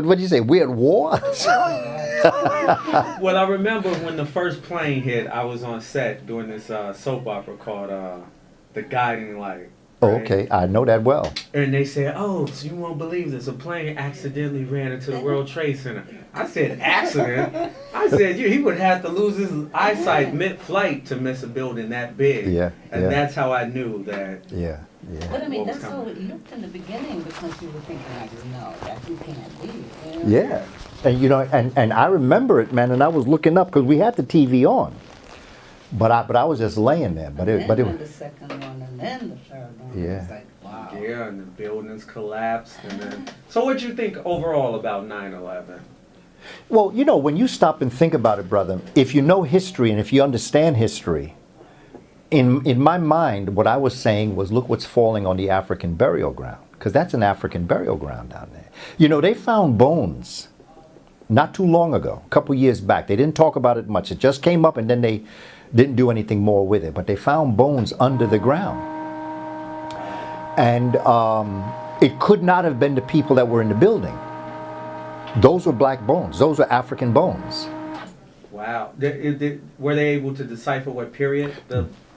what did you say? We're at war? Well, I remember when the first plane hit, I was on set doing this soap opera called The Guiding Light. Oh, Right? okay. I know that well. And they said, "Oh, so you won't believe this. A plane accidentally ran into the World Trade Center." I said, "Accident?" I said, he would have to lose his eyesight mid-flight to miss a building that big. Yeah, And yeah. that's how I knew that. Yeah, yeah. But I mean, What was that's how coming? it looked in the beginning because you were thinking like, no, that you can't leave. You know? Yeah. And you know, and I remember it, man, and I was looking up because we had the TV on. But I was just laying there. But And it then the second one and then the third one. Yeah. It was like, wow. Yeah, and the buildings collapsed. And then. So what do you think overall about 9/11? well, you know, when you stop and think about it, brother, if you know history and if you understand history, in my mind, what I was saying was, look what's falling on the African burial ground, because that's an African burial ground down there. You know, they found bones not too long ago, a couple years back. They didn't talk about it much. It just came up and then they didn't do anything more with it. But they found bones under the ground. And it could not have been the people that were in the building. Those were black bones. Those were African bones. Wow. Were they able to decipher what period?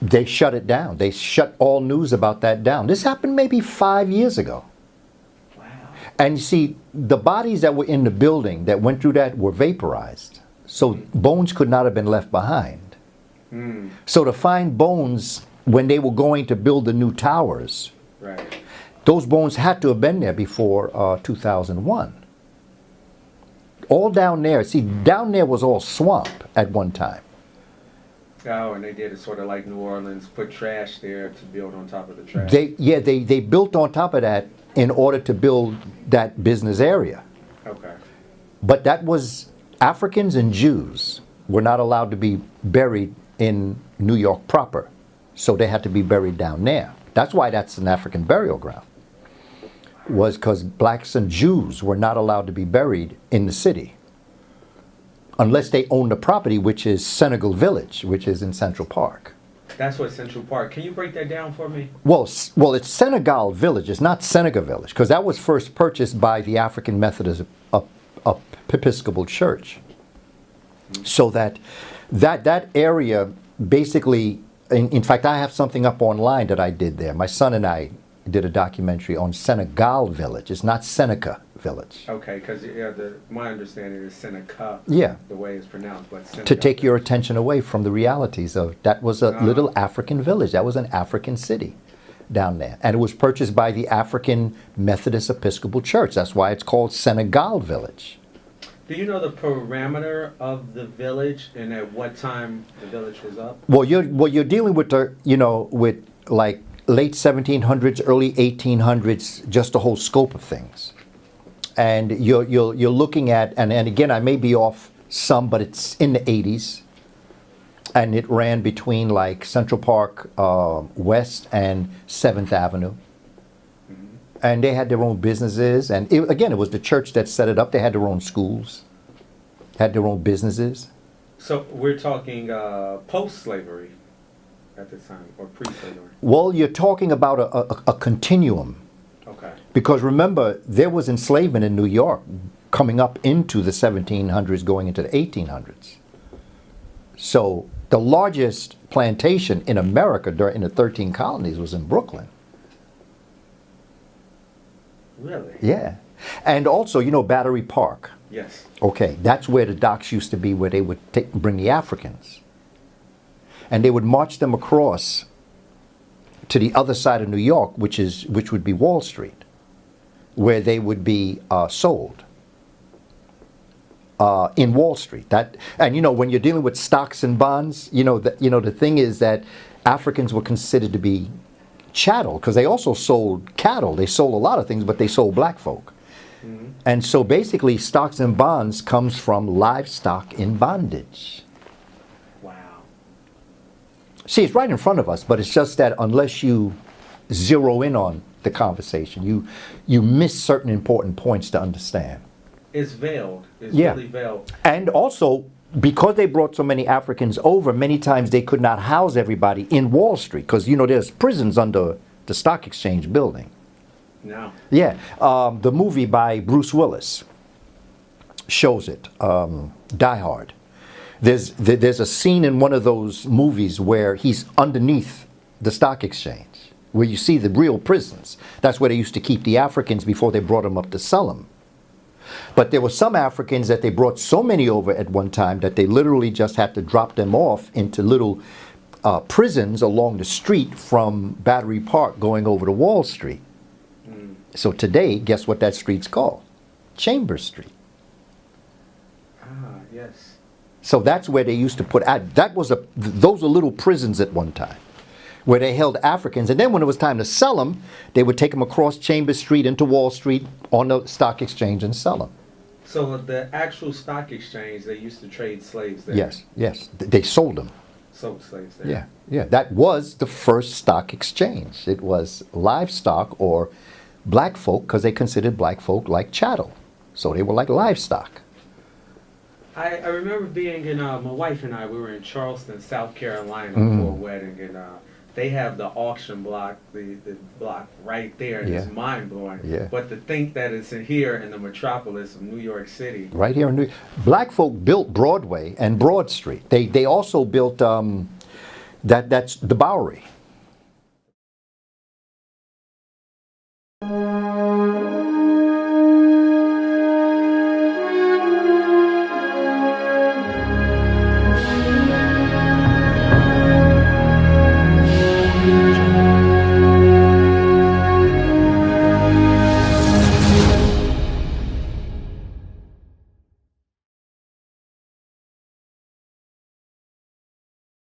They shut it down. They shut all news about that down. This happened maybe 5 years ago. Wow. And you see, the bodies that were in the building that went through that were vaporized. So bones could not have been left behind. So to find bones when they were going to build the new towers, Right. those bones had to have been there before 2001. All down there, see, down there was all swamp at one time. Oh, and they did it sort of like New Orleans, put trash there to build on top of the trash. They built on top of that in order to build that business area. Okay. But that was, Africans and Jews were not allowed to be buried in New York proper. So they had to be buried down there. That's why that's an African burial ground. Was because blacks and Jews were not allowed to be buried in the city unless they owned the property, which is Senegal Village, which is in Central Park. That's what Central Park. Can you break that down for me? Well, it's Senegal Village. It's not Senegal Village because that was first purchased by the African Methodist Episcopal Church. So that area basically, in fact, I have something up online that I did there. My son and I did a documentary on Senegal Village. It's not Seneca Village. Okay, because my understanding is Seneca. Yeah. The way it's pronounced, but Seneca. To take your attention away from the realities of that was a little African village. That was an African city down there. And it was purchased by the African Methodist Episcopal Church. That's why it's called Senegal Village. Do you know the parameter of the village and at what time the village was up? Well, you're dealing with with like late 1700s, early 1800s, just the whole scope of things. And you're looking at, and again, I may be off some, but it's in the 80s. And it ran between like Central Park West and 7th Avenue. And they had their own businesses. And again, it was the church that set it up. They had their own schools, had their own businesses. So we're talking post-slavery at the time, or pre-slavery? Well, you're talking about a continuum. Okay. Because remember, there was enslavement in New York coming up into the 1700s, going into the 1800s. So the largest plantation in America in the 13 colonies was in Brooklyn. Really? Yeah. And also, Battery Park. Yes. Okay, that's where the docks used to be, where they would bring the Africans. And they would march them across to the other side of New York, which would be Wall Street, where they would be sold in Wall Street. And when you're dealing with stocks and bonds, the thing is that Africans were considered to be chattel because they also sold cattle. They sold a lot of things, but they sold black folk. Mm-hmm. And so basically, stocks and bonds comes from livestock in bondage. See, it's right in front of us, but it's just that unless you zero in on the conversation, you miss certain important points to understand. It's veiled. It's really veiled. And also, because they brought so many Africans over, many times they could not house everybody in Wall Street, because, there's prisons under the Stock Exchange building. No. Yeah. The movie by Bruce Willis, shows it. Die Hard. There's a scene in one of those movies where he's underneath the stock exchange, where you see the real prisons. That's where they used to keep the Africans before they brought them up to sell them. But there were some Africans that they brought so many over at one time that they literally just had to drop them off into little prisons along the street from Battery Park going over to Wall Street. So today, guess what that street's called? Chambers Street. Ah, yes. So that's where they used to put, those were little prisons at one time, where they held Africans. And then when it was time to sell them, they would take them across Chambers Street into Wall Street on the stock exchange and sell them. So the actual stock exchange, they used to trade slaves there. Yes, yes. They sold them. Sold slaves there. Yeah, yeah. That was the first stock exchange. It was livestock or black folk, because they considered black folk like chattel. So they were like livestock. I remember being in, my wife and I, we were in Charleston, South Carolina for a wedding, and they have the auction block, the block right there, and it's mind-blowing. Yeah. But to think that it's in here in the metropolis of New York City. Right here in New York. Black folk built Broadway and Broad Street. They also built that's the Bowery.